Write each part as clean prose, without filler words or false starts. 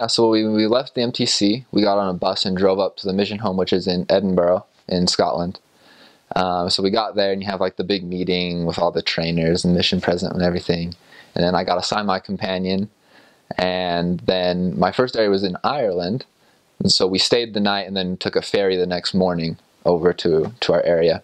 So we left the MTC, we got on a bus and drove up to the mission home, which is in Edinburgh in Scotland. So we got there and you have like the big meeting with all the trainers and mission president and everything. And then I got assigned my companion. And then my first area was in Ireland. And so we stayed the night and then took a ferry the next morning over to our area.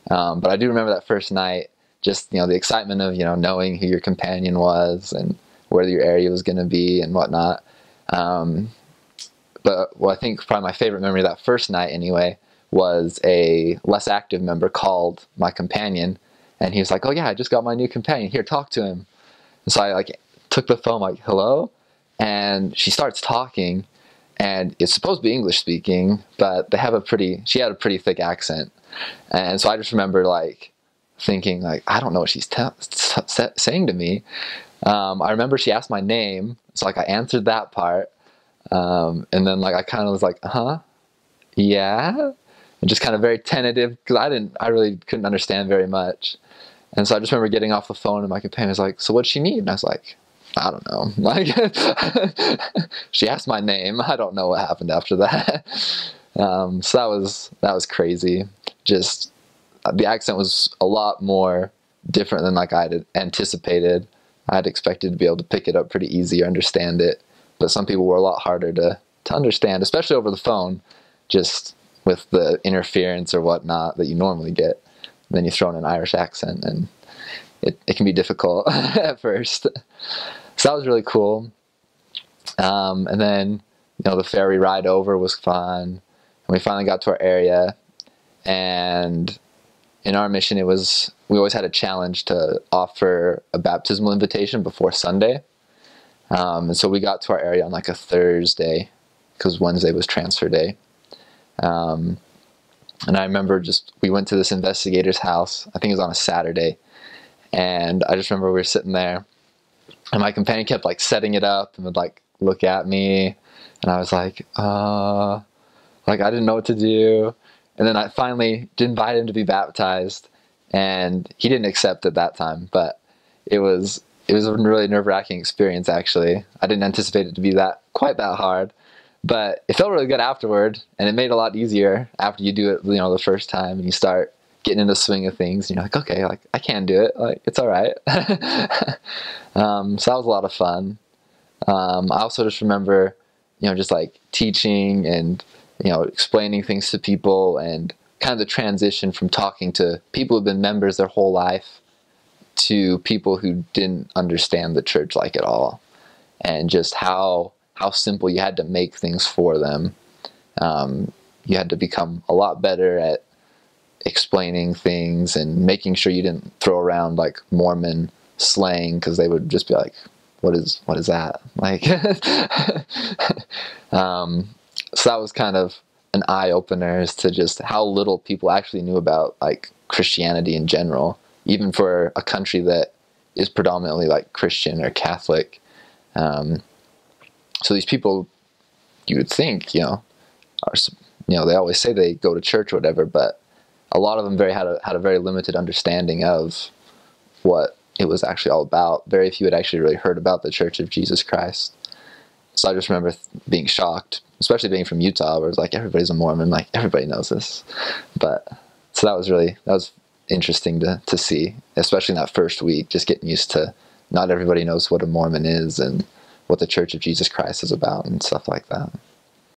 But I do remember that first night, just, the excitement of, knowing who your companion was and where your area was going to be and whatnot. But I think probably my favorite memory of that first night anyway was a less active member called my companion, and he was like, "Oh yeah, I just got my new companion. Here, talk to him." And so I took the phone, like, "Hello," and she starts talking, and it's supposed to be English speaking, but she had a pretty thick accent, and so I just remember thinking I don't know what she's saying to me. I remember she asked my name, so I answered that part, and then I kind of was like, "Huh, yeah," and just kind of very tentative because I really couldn't understand very much. And so I just remember getting off the phone and my companion was like, "So what'd she need?" And I was like, "I don't know." She asked my name. I don't know what happened after that. So that was crazy. Just the accent was a lot more different than I had anticipated. I had expected to be able to pick it up pretty easy or understand it, but some people were a lot harder to understand, especially over the phone, just with the interference or whatnot that you normally get. Then you throw in an Irish accent and it can be difficult at first. So that was really cool. And then, the ferry ride over was fun. And we finally got to our area. And in our mission, we always had a challenge to offer a baptismal invitation before Sunday. And so we got to our area on a Thursday, because Wednesday was transfer day. And I remember we went to this investigator's house. I think it was on a Saturday. And I just remember we were sitting there, and my companion kept setting it up and would look at me. And I was like, I didn't know what to do. And then I finally invite him to be baptized, and he didn't accept at that time, but it was a really nerve-wracking experience, actually. I didn't anticipate it to be quite that hard, but it felt really good afterward, and it made it a lot easier after you do it, the first time, and you start getting into the swing of things, and you're like, okay, I can do it, it's all right. So that was a lot of fun. I also just remember, just teaching and, explaining things to people, and kind of the transition from talking to people who've been members their whole life to people who didn't understand the church at all, and just how simple you had to make things for them. You had to become a lot better at explaining things and making sure you didn't throw around Mormon slang, because they would just be like, what is that? So that was kind of an eye-opener as to just how little people actually knew about Christianity in general, even for a country that is predominantly Christian or Catholic. So these people, you would think, are, they always say they go to church or whatever, but a lot of them had a very limited understanding of what it was actually all about. Very few had actually really heard about the Church of Jesus Christ. So I just remember being shocked, especially being from Utah, where it's everybody's a Mormon, everybody knows this. But so that was interesting to see, especially in that first week, just getting used to not everybody knows what a Mormon is and what the Church of Jesus Christ is about and stuff like that.